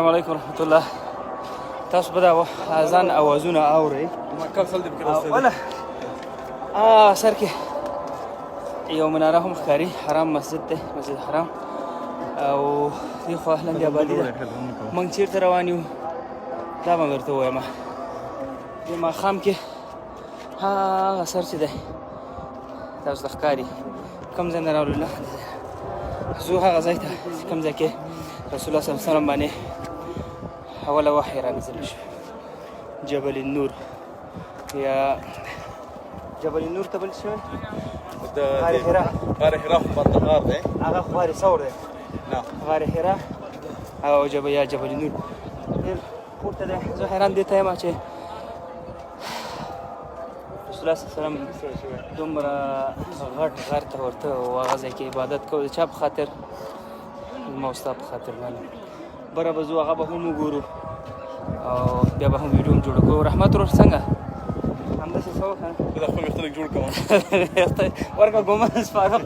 السلام علیکم ورحمۃ الله. تاسو به د اذان اوازونه اورئ. ولا سر کې یو مناره هم ښکاري، حرام مسجد دی، مسجد حرام. او دې خوا لاندې آبادي ده. موږ چېرته روان یو دا به مې درته ووایم. دې ماښام کې هغه سر چې دی تاسو ته ښکاري کوم ځای نه راغلو، زو هغه ځای ته کوم ځای کې رسول الله صلی الله علیه وسلم باندې اوله وحی را نازل شو. جبل النور یا جبل النور ته بل شوی غار حرا. غار حرا خو باندې غار دی، هغه غار ثور دی. نه غار حرا او جبل النور ډېر پورته دی. زه حیران دې ته یم چې رسول الله صلی الله علیه وسلم دومره غټ غر ته ورته او هغه ځای کې عبادت کوو د چا په خاطر؟ زما او ستا په خاطر باندې. بره به ځو هغه به هم وګورو او بیا به هم ویډیو هم جوړه کړو. رحمت ورور څنګه؟ همداسې څه وکړه زه خپل ویښته لږ جوړ کوم. ورکړه ګومان سپاره